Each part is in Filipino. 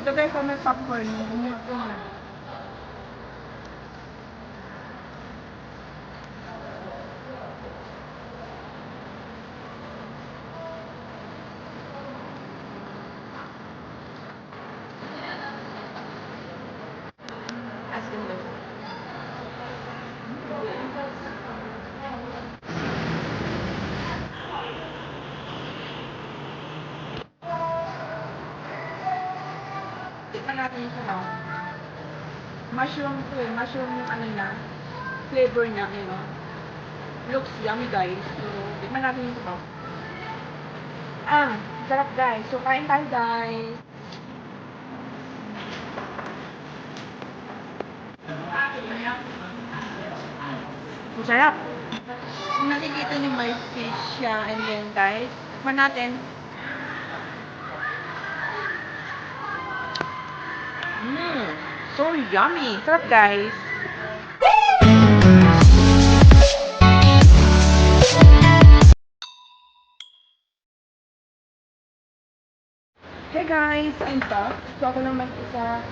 Ito guys, may popcorn. Ito na. Askin mo. Tikman natin ito na. Mushroom to eh. Mushroom yung ano niya. Flavor niya, you know. Looks yummy guys. So, tikman natin ito ba. Sarap guys. So, kain tayo guys. Masarap. Kung nakikita niyo may fish siya and then guys, tikman natin. So yummy. Sarap guys. Hey guys, I'm back. So ako naman isa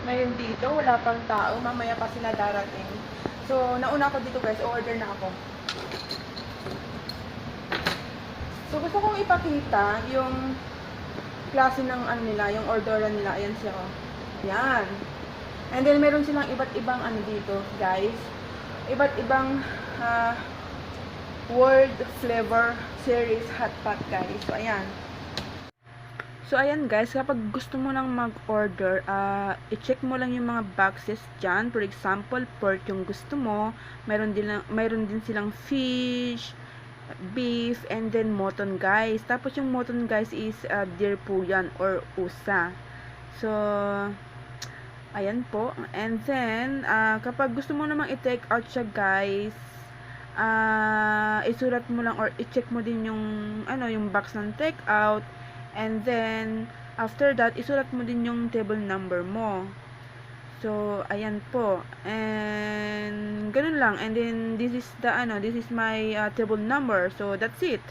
ngayon dito. Wala pang tao. Mamaya pa sila darating. So nauna ako dito guys. Order na ako. So gusto kong ipakita yung klase ng ano nila, yung orderan nila. Ayan siya oh. Yan. And then meron silang iba't ibang ano dito, guys. Iba't ibang world flavor series hot pot, guys. So ayan. So ayan guys, kapag gusto mo lang mag-order, i-check mo lang yung mga boxes dyan. For example, pork yung gusto mo. Meron din silang fish, beef, and then mutton guys. Tapos yung mutton guys is deer po yan or usa. So ayan po. And then, kapag gusto mo namang i-take out siya guys, isulat mo lang or i-check mo din yung, yung box ng take out. And then, after that, isulat mo din yung table number mo. So, ayan po. And, ganun lang. And then, this is my table number. So, that's it.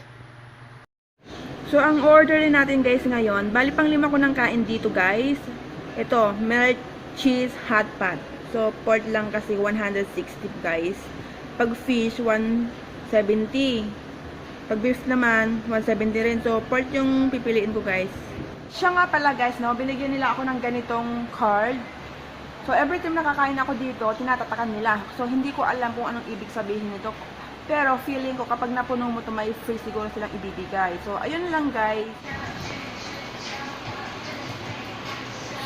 So, ang orderin natin guys ngayon, bali pang 5 ko nang kain dito guys. Ito, melt cheese hot pot. So, pork lang kasi 160 guys. Pag fish, 170. Pag beef naman, 170 rin. So, pork yung pipiliin ko guys. Siya nga pala guys, no, binigyan nila ako ng ganitong card. So, every time nakakain ako dito, tinatatakan nila. So, hindi ko alam kung anong ibig sabihin nito. Pero, feeling ko kapag napuno mo to may free siguro silang ibibigay. So, ayun lang guys.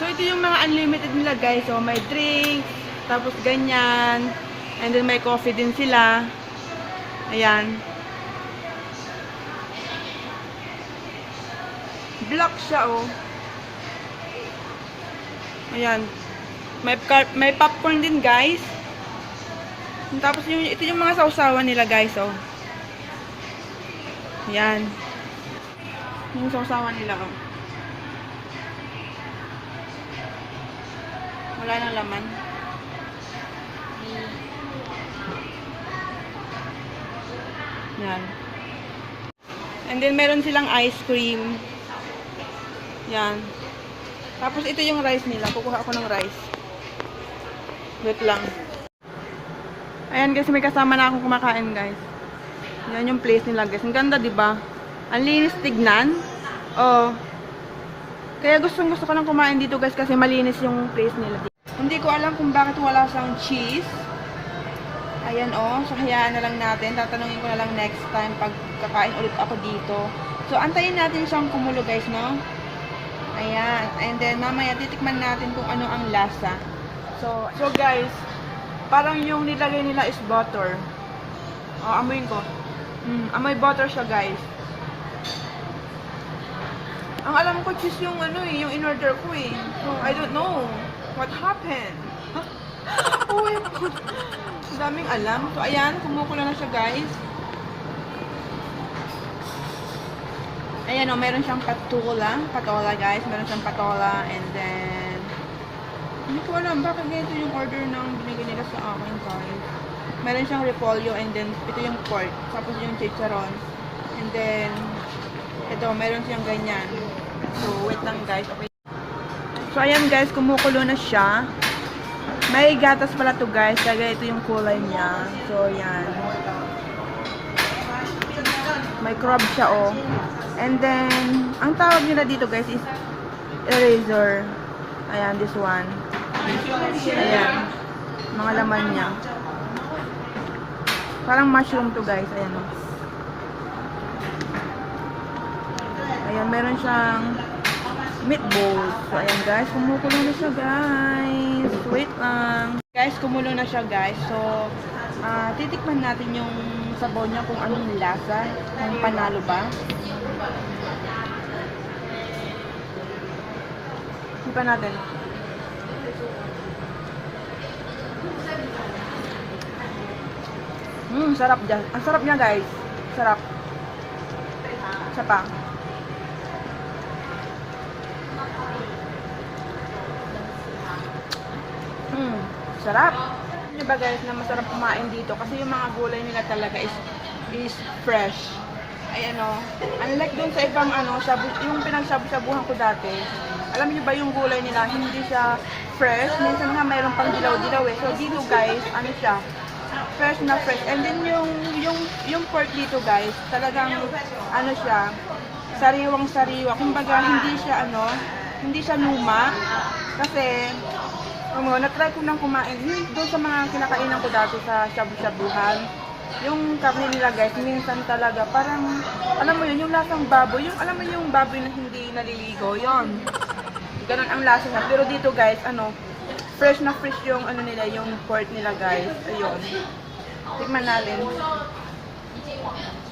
So, ito yung mga unlimited nila guys. So, may drinks, tapos ganyan. And then, may coffee din sila. Ayan. Black siya, oh. Ayan. May popcorn din guys. Tapos, ito yung mga sausawan nila guys, oh. Ayan. Yung sausawan nila, oh. Wala nang laman. Yan. And then, meron silang ice cream. Yan. Tapos, ito yung rice nila. Kukuha ako ng rice. Wait lang. Ayan guys, may kasama na akong kumakain guys. Yan yung place nila guys. Ang ganda, diba? Ang linis tignan. Oh. Kaya gustong-gusto ko lang kumain dito guys kasi malinis yung place nila. Hindi ko alam kung bakit wala siyang cheese. Ayan oh. So hayaan na lang natin. Tatanungin ko na lang next time pag kakain ulit ako dito. So antayin natin siyang kumulo guys, no? Ayan. And then mamaya titikman natin kung ano ang lasa. So guys, parang yung nilagay nila is butter. Oh, amoyin ko. Amoy butter siya guys. Ang alam ko cheese yung yung in-order ko eh. So I don't know what happened. Oh my God. Daming alam. So ayan, kumukulo na siya guys. Ayan o, meron siyang patola guys. Meron siyang patola and then hindi ko alam bakit ganito yung order ng binigay nila sa akin guys. Meron siyang repolyo and then ito yung pork. Tapos yung chicharon. And then ito, meron siyang ganyan. So wait lang guys. Okay. So, ayan guys, kumukulo na siya. May gatas pala to guys, kaya ito yung kulay niya. So, ayan. May crab siya, oh. And then, ang tawag nila dito guys is eraser. Ayan, this one. Ayan. Mga laman niya. Parang mushroom to guys. Ayan, oh. Ayan, meron siyang meatballs. So, ayan guys, kumukulo na siya guys. Wait lang. Guys, kumulo na siya guys. So, titikman natin yung sabaw niya kung anong lasa. Kung panalo ba. Tipan natin. Sarap dyan. Ang sarap niya guys. Sarap. Isa pa. Sarap. Di ba guys na masarap kumain dito kasi yung mga gulay nila talaga is fresh. Ay ano, unlike dun sa ibang ano, yung pinagsabu-sabuhan ko dati, alam niyo ba yung gulay nila hindi siya fresh, minsan nga mayroon pang dilaw-dilaw eh. So dito guys, ano siya, fresh na fresh. And then yung pork dito guys, talagang ano siya, sariwang-sariwa. Kumbaga hindi siya luma kasi na-try ko nang kumain. Doon sa mga kinakainan ko dati sa shabu-shabuhan, yung karne nila guys, minsan talaga parang, alam mo yun, yung lasang baboy, yung alam mo yung baboy na hindi naliligo, yon. Ganun ang lasa niya. Pero dito guys, fresh na fresh yung nila, yung pork nila guys. Ayun. Tikman natin.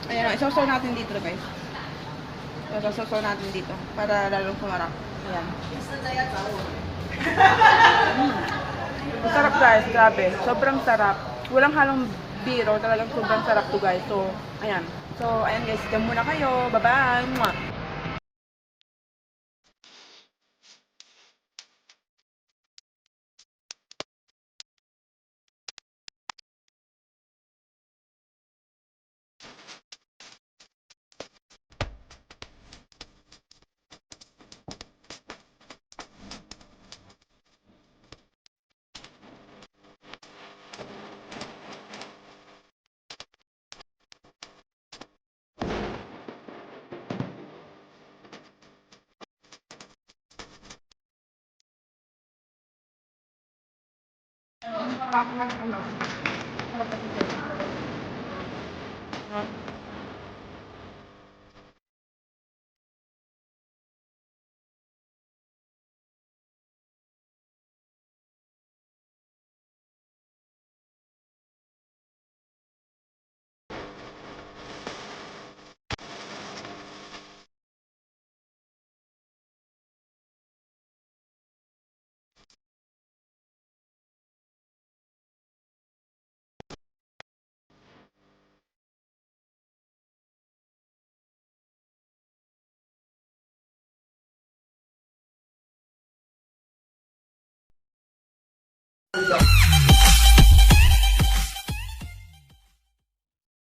Ayan, isaw-saw natin dito guys. Isaw-saw natin dito para lalong sumarap. Ayan. Sarap guys, grabe. Sobrang sarap. Walang halong biro, talagang sobrang sarap to guys. So, ayan. So, ayan guys, dyan muna kayo. Bye-bye. Mwah. Ano?